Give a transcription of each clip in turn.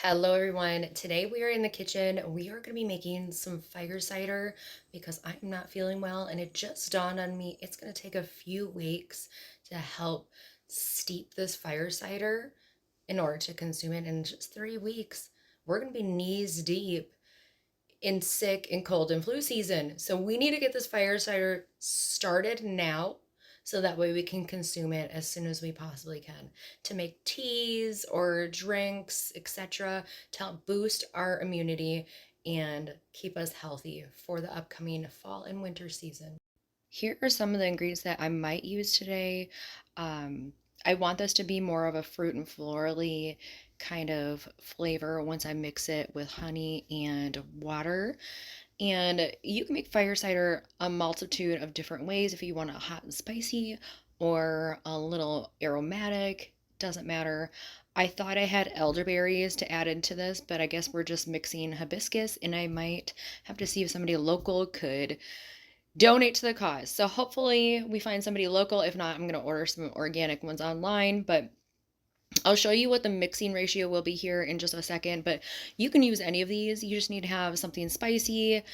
Hello everyone. Today we are in the kitchen. We are going to be making some fire cider because I'm not feeling well and it just dawned on me it's going to take a few weeks to help steep this fire cider in order to consume it in just 3 weeks. We're going to be knees deep in sick and cold and flu season. So we need to get this fire cider started now so that way we can consume it as soon as we possibly can to make teas or drinks, etc., to help boost our immunity and keep us healthy for the upcoming fall and winter season. Here are some of the ingredients that I might use today. Um, I want this to be more of a fruit and florally kind of flavor once I mix it with honey and water. And you can make fire cider a multitude of different ways if you want it hot and spicy or a little aromatic, doesn't matter. I thought I had elderberries to add into this, but I guess we're just mixing hibiscus, and I might have to see if somebody local could donate to the cause. So hopefully we find somebody local. If not, I'm going to order some organic ones online, but I'll show you what the mixing ratio will be here in just a second, but you can use any of these. You just need to have something spicy. It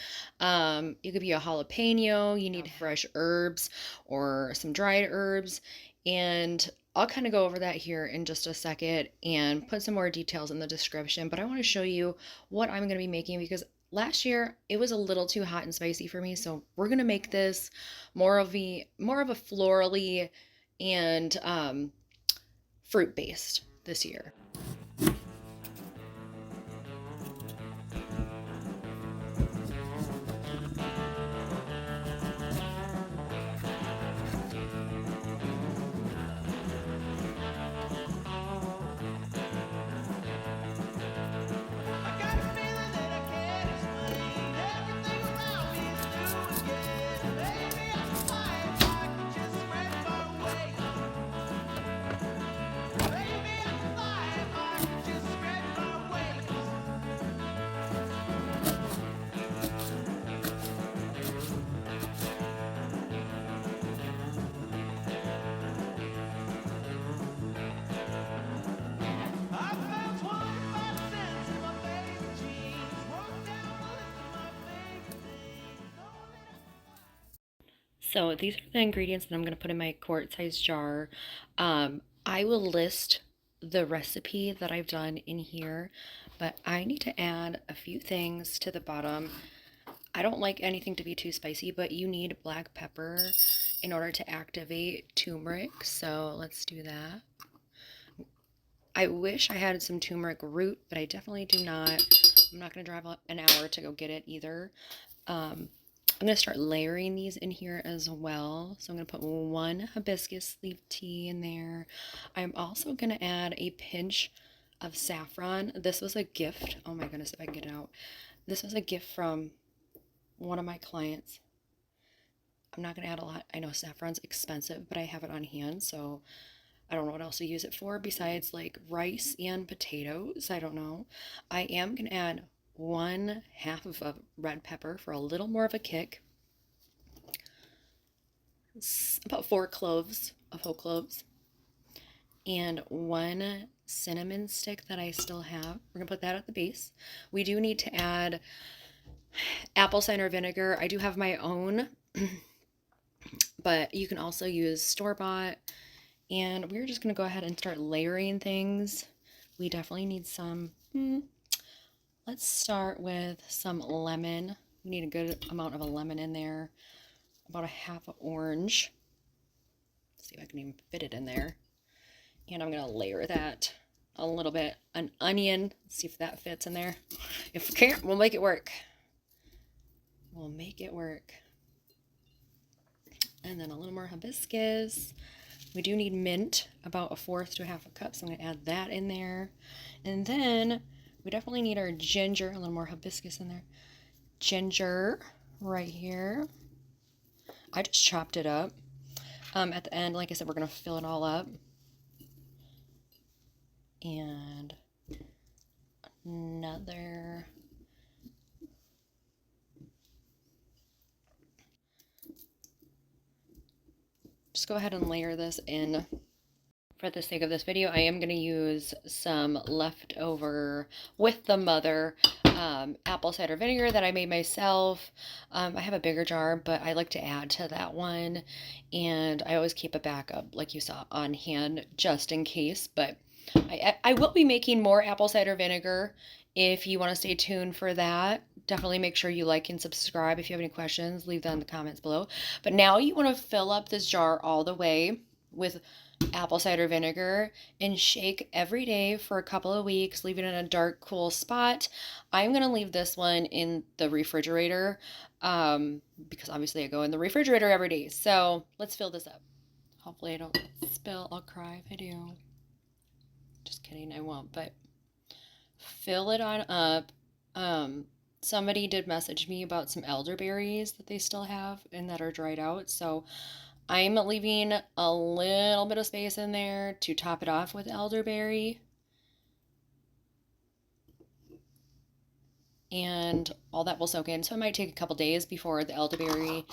could be a jalapeno. You need fresh herbs or some dried herbs. And I'll kind of go over that here in just a second and put some more details in the description. But I want to show you what I'm going to be making because last year it was a little too hot and spicy for me. So we're going to make this more of a florally and fruit based this year. So these are the ingredients that I'm going to put in my quart-sized jar. I will list the recipe that I've done in here, but I need to add a few things to the bottom. I don't like anything to be too spicy, but you need black pepper in order to activate turmeric, so let's do that. I wish I had some turmeric root, but I definitely do not. I'm not going to drive an hour to go get it either. I'm going to start layering these in here as well. So I'm going to put one hibiscus leaf tea in there. I'm also going to add a pinch of saffron. This was a gift. Oh my goodness, if I can get it out. This was a gift from one of my clients. I'm not going to add a lot. I know saffron's expensive, but I have it on hand, so I don't know what else to use it for besides like rice and potatoes. I don't know. I am going to add 1/2 of a red pepper for a little more of a kick. About 4 cloves of whole cloves. And 1 cinnamon stick that I still have. We're going to put that at the base. We do need to add apple cider vinegar. I do have my own, but you can also use store-bought. And we're just going to go ahead and start layering things. We definitely need some. Let's start with some lemon. We need a good amount of a lemon in there. About 1/2 orange. Let's see if I can even fit it in there. And I'm going to layer that a little bit. An onion. Let's see if that fits in there. If we can't, we'll make it work. We'll make it work. And then a little more hibiscus. We do need mint, about 1/4 to 1/2 cup, so I'm going to add that in there. And then we definitely need our ginger, a little more hibiscus in there. Ginger right here. I just chopped it up. At the end, like I said, we're going to fill it all up. And another. Just go ahead and layer this in. for the sake of this video, I am going to use some leftover with the mother apple cider vinegar that I made myself. I have a bigger jar, but I like to add to that one. And I always keep a backup, like you saw, on hand just in case. But I will be making more apple cider vinegar if you want to stay tuned for that. Definitely make sure you like and subscribe. If you have any questions, leave them in the comments below. But now you want to fill up this jar all the way with apple cider vinegar and shake every day for a couple of weeks, leave it in a dark, cool spot. I'm going to leave this one in the refrigerator because obviously I go in the refrigerator every day. So let's fill this up. Hopefully I don't spill. I'll cry if I do. Just kidding, I won't, but fill it on up. Somebody did message me about some elderberries that they still have and that are dried out. So I'm leaving a little bit of space in there to top it off with elderberry. And all that will soak in. So it might take a couple days before the elderberry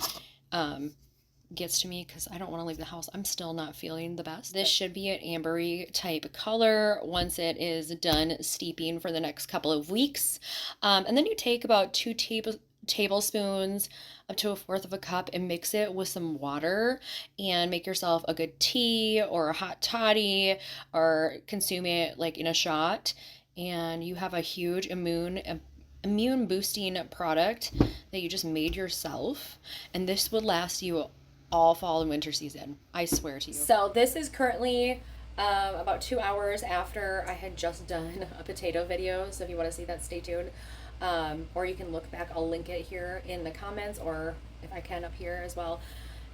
gets to me because I don't want to leave the house. I'm still not feeling the best. This should be an ambery type color once it is done steeping for the next couple of weeks. And then you take about 2 tablespoons up to 1/4 of a cup and mix it with some water and make yourself a good tea or a hot toddy or consume it like in a shot. And you have a huge immune boosting product that you just made yourself. And this would last you all fall and winter season. I swear to you. So this is currently about 2 hours after I had just done a potato video. So if you want to see that, stay tuned. Or you can look back. I'll link it here in the comments, or if I can up here as well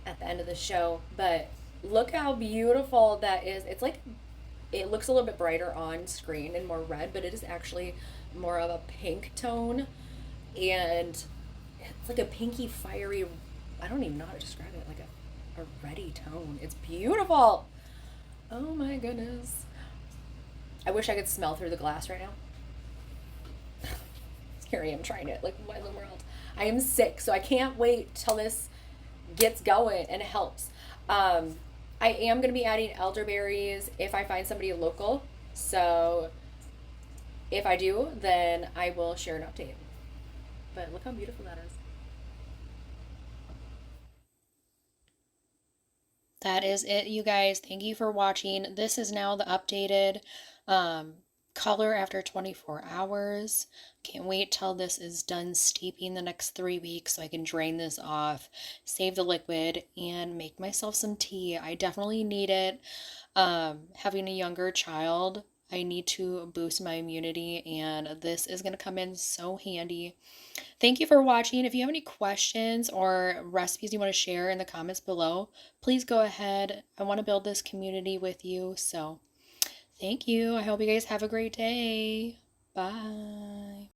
at the end of the show. But look how beautiful that is. It's like, it looks a little bit brighter on screen and more red, but it is actually more of a pink tone. And it's like a pinky, fiery, I don't even know how to describe it, like a reddy tone. It's beautiful. Oh my goodness. I wish I could smell through the glass right now. Here I am trying it. Like, what in the world? I am sick, so I can't wait till this gets going and it helps. I am going to be adding elderberries if I find somebody local. So if I do, then I will share an update. But look how beautiful that is. That is it, you guys. Thank you for watching. This is now the updated color after 24 hours. Can't wait till this is done steeping the next 3 weeks so I can drain this off, save the liquid, and make myself some tea. I definitely need it. Having a younger child, I need to boost my immunity, and this is going to come in so handy. Thank you for watching. If you have any questions or recipes you want to share in the comments below, please go ahead. I want to build this community with you. So thank you. I hope you guys have a great day. Bye.